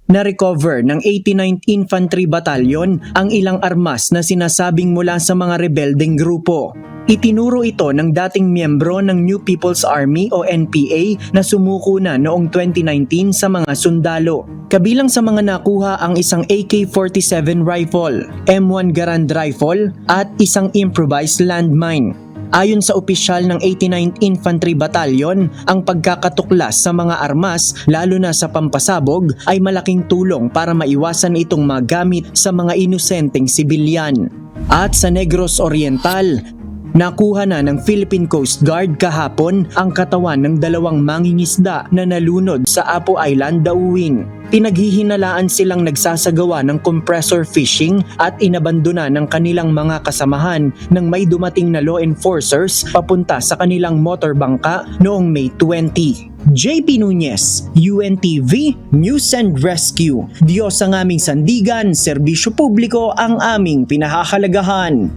na-recover ng 89th Infantry Battalion ang ilang armas na sinasabing mula sa mga rebelding grupo. Itinuro ito ng dating miyembro ng New People's Army o NPA na sumuko na noong 2019 sa mga sundalo. Kabilang sa mga nakuha ang isang AK-47 rifle, M1 Garand rifle at isang improvised landmine. Ayon sa opisyal ng 89th Infantry Battalion, ang pagkakatuklas sa mga armas, lalo na sa pampasabog, ay malaking tulong para maiwasan itong magamit sa mga inosenteng sibilyan. At sa Negros Oriental, nakuha na ng Philippine Coast Guard kahapon ang katawan ng 2 mangingisda na nalunod sa Apo Island, Dauwin. Pinaghihinalaan silang nagsasagawa ng compressor fishing at inabandona ng kanilang mga kasamahan nang may dumating na law enforcers papunta sa kanilang motorbangka noong May 20. JP Nunez, UNTV, News and Rescue. Diyos ang aming sandigan, serbisyo publiko ang aming pinahahalagahan.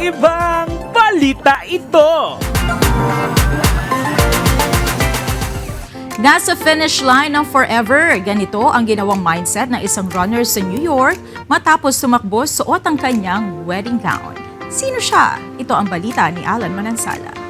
Ibang balita ito. Nasa finish line ng Forever, ganito ang ginawang mindset ng isang runner sa New York matapos tumakbo suot ang kanyang wedding gown. Sino siya? Ito ang balita ni Alan Manansala.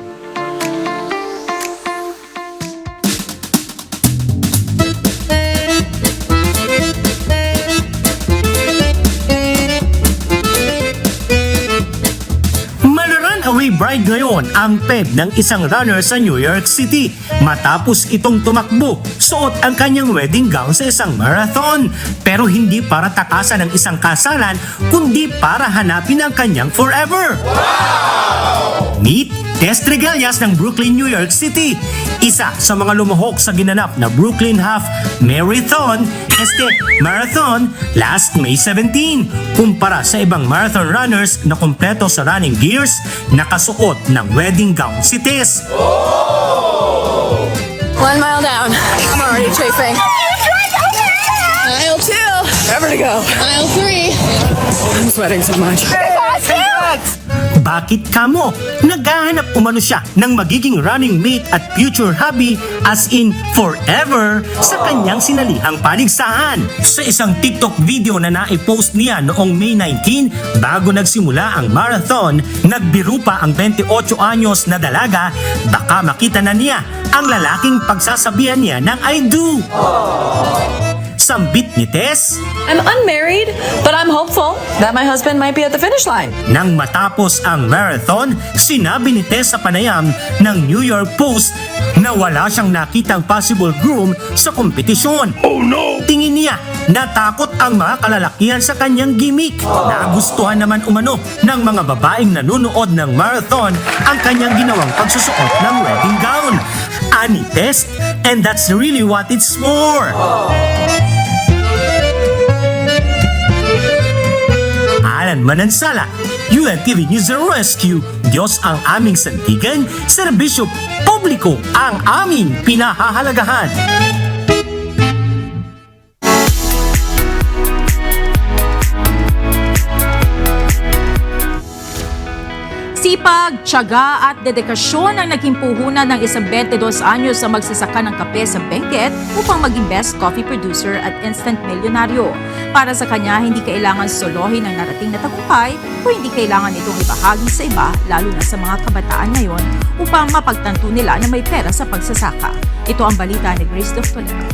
Away bride ngayon ang peg ng isang runner sa New York City matapos itong tumakbo suot ang kanyang wedding gown sa isang marathon, pero hindi para takasan ng isang kasalan kundi para hanapin ang kanyang forever. Wow! Meet Tess Tregalias ng Brooklyn, New York City, isa sa mga lumahok sa ginanap na Brooklyn Half Marathon Marathon last May 17. Kumpara sa ibang marathon runners na kumpleto sa running gears, nakasuot ng wedding gown si Tess. 1 mile down. I'm already chafing. Aisle 2. Never to go. Aisle 3. I'm sweating so much. Bakit kamo? Naghahanap umano siya ng magiging running mate at future hubby, as in forever, sa kanyang sinalihang paligsahan. Sa isang TikTok video na naipost niya noong May 19 bago nagsimula ang marathon, nagbiro pa ang 28 anyos na dalaga, baka makita na niya ang lalaking pagsasabihan niya ng I do. Sambit ni Tess, I'm unmarried, but I'm hopeful that my husband might be at the finish line. Nang matapos ang marathon, sinabi ni Tess sa panayam ng New York Post na wala siyang nakitang possible groom sa kompetisyon. Oh no! Tingin niya, natakot ang mga kalalakihan sa kanyang gimmick. Nagustuhan naman umano ng mga babaeng nanonood ng marathon ang kanyang ginawang pagsusuot ng wedding gown. Ani Tess, and that's really what it's for. Alan Manansala, UNTV News and Rescue. Diyos ang aming sandigan, serbisyo publiko ang aming pinahahalagahan. Sipag Sipag, tiyaga at dedikasyon ang naging puhunan ng isang 22 anyos sa magsasaka ng kape sa Benguet upang maging best coffee producer at instant milyonaryo. Para sa kanya, hindi kailangan solohin ang narating na tagumpay o hindi kailangan itong ibahagi sa iba, lalo na sa mga kabataan ngayon, upang mapagtanto nila na may pera sa pagsasaka. Ito ang balita ni Grace Doftoledo.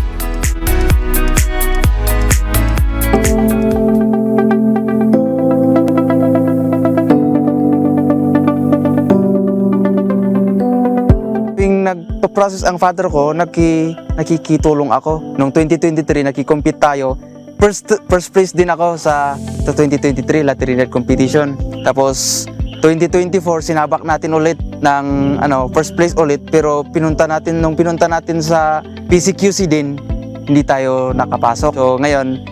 Nagpo-process ang father ko, nakikitulong ako. Noong 2023, nakikompete tayo. First place din ako sa 2023 Latin competition. Tapos 2024 sinabak natin ulit ng first place ulit, pero pinunta natin sa PCQC din, hindi tayo nakapasok. So ngayon,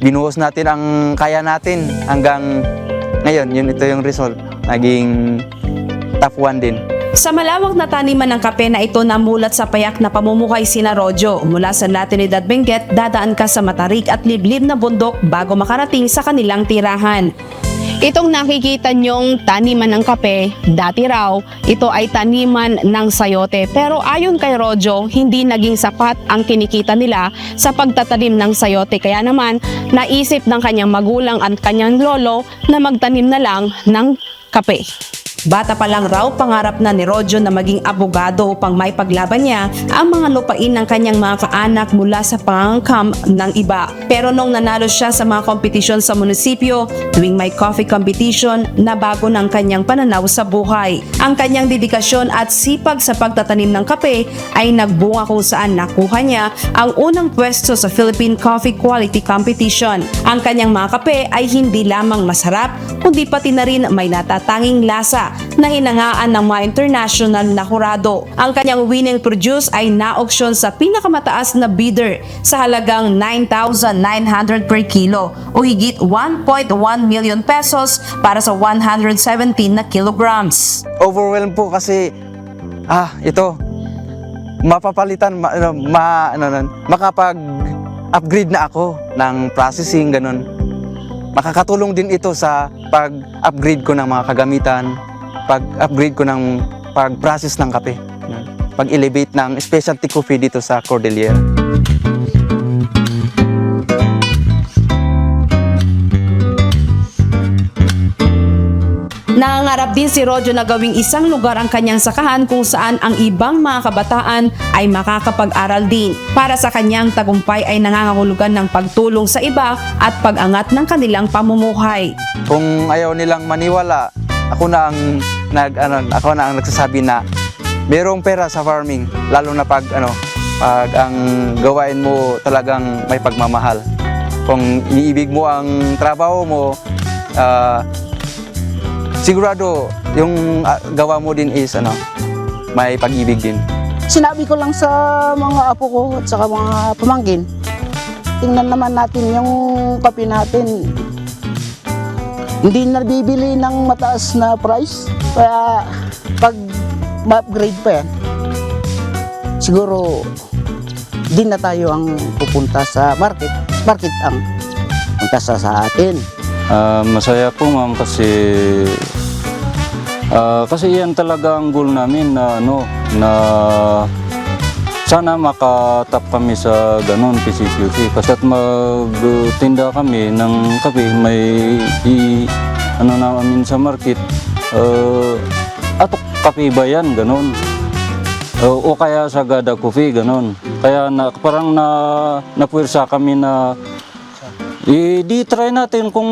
binuhos natin ang kaya natin hanggang ngayon, ito yung result. Naging top 1 din. Sa malawak na taniman ng kape na ito namulat sa payak na pamumuhay sina Rojo. Mula sa Latinidad Benguet, dadaan ka sa matarik at liblib na bundok bago makarating sa kanilang tirahan. Itong nakikita nyong taniman ng kape, dati raw, ito ay taniman ng sayote. Pero ayon kay Rojo, hindi naging sapat ang kinikita nila sa pagtatanim ng sayote. Kaya naman, naisip ng kanyang magulang at kanyang lolo na magtanim na lang ng kape. Bata pa lang raw, pangarap na ni Rojo na maging abogado upang may paglaban niya ang mga lupain ng kanyang mga kaanak mula sa pangangkam ng iba. Pero nung nanalo siya sa mga kompetisyon sa munisipyo, tuwing may coffee competition, nabago ng kanyang pananaw sa buhay. Ang kanyang dedikasyon at sipag sa pagtatanim ng kape ay nagbunga kung saan nakuha niya ang unang pwesto sa Philippine Coffee Quality Competition. Ang kanyang mga kape ay hindi lamang masarap, kundi pati na rin may natatanging lasa na hinangaan ng mga international na hurado. Ang kanyang winning produce ay na-auction sa pinakamataas na bidder sa halagang 9,900 per kilo o higit 1.1 million pesos para sa 117 na kilograms. Overwhelmed po kasi ito mapapalitan makapag-upgrade na ako ng processing, ganun. Makakatulong din ito sa pag-upgrade ko ng mga kagamitan, pag-upgrade ko ng pag-process ng kape, pag-elevate ng specialty coffee dito sa Cordillera. Nangangarap din si Rojo na gawing isang lugar ang kanyang sakahan kung saan ang ibang mga kabataan ay makakapag-aral din. Para sa kanyang tagumpay ay nangangahulugan ng pagtulong sa iba at pag-angat ng kanilang pamumuhay. Kung ayaw nilang maniwala, ako na ang nagsasabi na mayroong pera sa farming, lalo na pag ang gawain mo talagang may pagmamahal. Kung iniibig mo ang trabaho mo, sigurado yung gawa mo din is may pag-ibig din. Sinabi ko lang sa mga apo ko at saka mga pamangkin, tingnan naman natin yung kape natin. Hindi nabibili ng mataas na price, kaya pag ma-upgrade pa yan, siguro din na tayo ang pupunta sa market ang punta sa atin. Masaya po ma'am kasi yan talaga ang goal namin na sana makatap kami sa ganun PCQC kasi at magtinda kami ng kape, may namin sa market atok kape ba yan, ganun, o kaya sa Gada Coffee, ganun. Kaya parang napuwersa kami na di try natin kung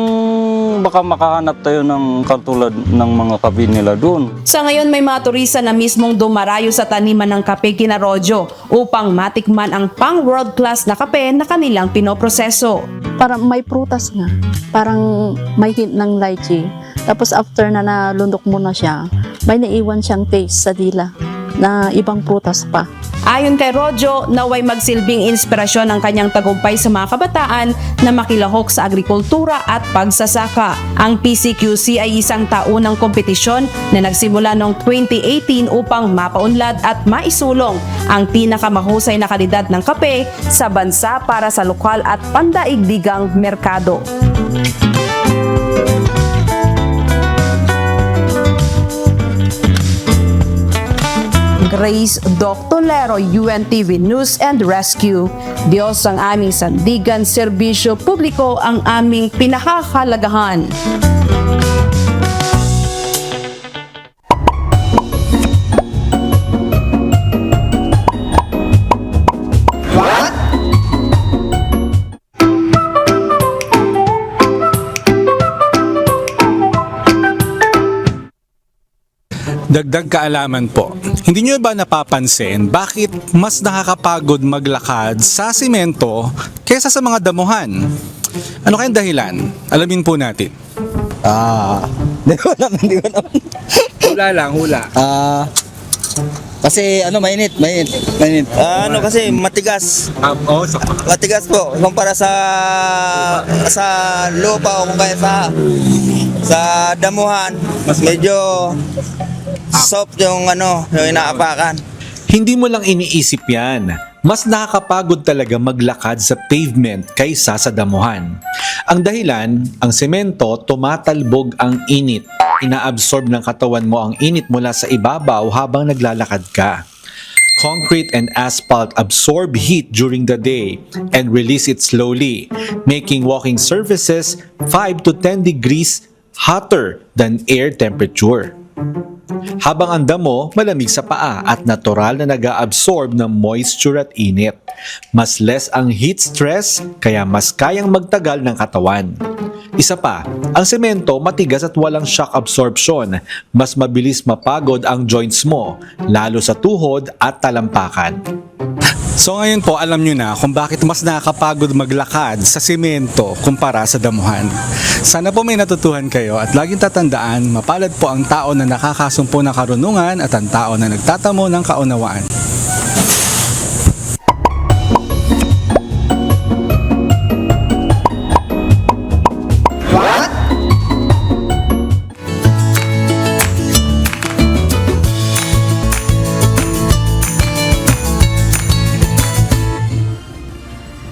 baka makahanap tayo ng katulad ng mga kape nila doon. Sa ngayon may mga turista na mismong dumarayo sa taniman ng kape kina Rojo upang matikman ang pang world class na kape na kanilang pinoproseso. Parang may prutas nga, parang may hint ng lychee. Tapos after na nalundok mo na siya, may naiwan siyang taste sa dila na ibang prutas pa. Ayon kay Rojo, naway magsilbing inspirasyon ang kanyang tagumpay sa mga kabataan na makilahok sa agrikultura at pagsasaka. Ang PCQC ay isang taunang kompetisyon na nagsimula noong 2018 upang mapaunlad at maisulong ang pinakamahusay na kalidad ng kape sa bansa para sa lokal at pandaigdigang merkado. Grace Doctolero, UNTV News and Rescue. Diyos ang aming sandigan, serbisyo publiko ang aming pinakahalagahan. Dagdag kaalaman po, hindi nyo ba napapansin bakit mas nakakapagod maglakad sa simento kaysa sa mga damuhan? Ano kayang dahilan? Alamin po natin. Hindi ko alam. Hula lang, hula. Kasi mainit. Kasi matigas. Matigas po kumpara sa lupa o kung kaya sa damuhan. Mas medyo soft yung inaapakan. Hindi mo lang iniisip yan. Mas nakakapagod talaga maglakad sa pavement kaysa sa damuhan. Ang dahilan, ang semento tumatalbog ang init. Inaabsorb ng katawan mo ang init mula sa ibabaw habang naglalakad ka. Concrete and asphalt absorb heat during the day and release it slowly, making walking surfaces 5 to 10 degrees hotter than air temperature. Habang ang damo malamig sa paa at natural na nag-aabsorb ng moisture at init. Mas less ang heat stress kaya mas kayang magtagal ng katawan. Isa pa, ang semento matigas at walang shock absorption. Mas mabilis mapagod ang joints mo, lalo sa tuhod at talampakan. So ngayon po, alam nyo na kung bakit mas nakakapagod maglakad sa semento kumpara sa damuhan. Sana po may natutuhan kayo at laging tatandaan, mapalad po ang tao na nakakasumpo ng karunungan at ang tao na nagtatamo ng kaunawaan.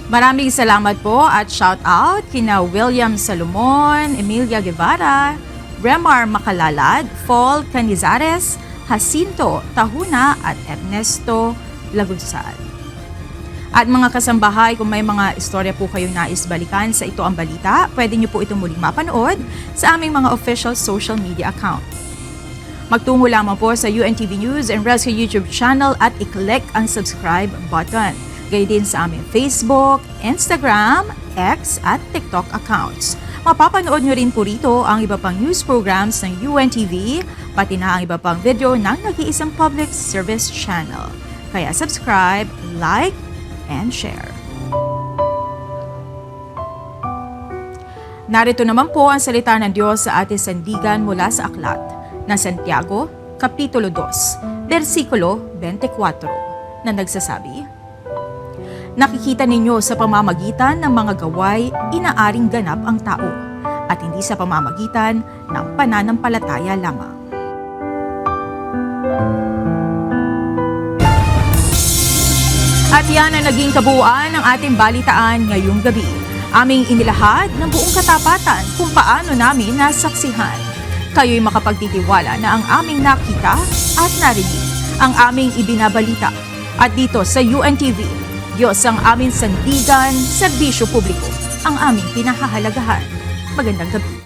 Maraming salamat po at shout out kina William Salomon, Emilia Guevara, Remar Macalalad, Paul Canizares, Jacinto Tahuna at Ernesto Lagunsal. At mga kasambahay, kung may mga istorya po kayong nais balikan sa Ito ang Balita, pwede niyo po ito muling mapanood sa aming mga official social media account. Magtungo lamang po sa UNTV News and Rescue YouTube channel at i-click ang subscribe button. Gayon din sa aming Facebook, Instagram, X at TikTok accounts. Mapapanood nyo rin po rito ang iba pang news programs ng UNTV, pati na ang iba pang video ng nag-iisang public service channel. Kaya subscribe, like, and share. Narito naman po ang salita ng Diyos sa ating sandigan mula sa aklat na Santiago, Kapitulo 2, versikulo 24, na nagsasabi, nakikita ninyo sa pamamagitan ng mga gaway, inaaring ganap ang tao, at hindi sa pamamagitan ng pananampalataya lamang. At yan ang naging kabuuan ng ating balitaan ngayong gabi. Aming inilahad ng buong katapatan kung paano namin nasaksihan. Kayo'y makapagtitiwala na ang aming nakita at narinig, ang aming ibinabalita. At dito sa UNTV, Diyos ang aming sandigan, serbisyo publiko, ang aming pinahahalagahan. Magandang gabi.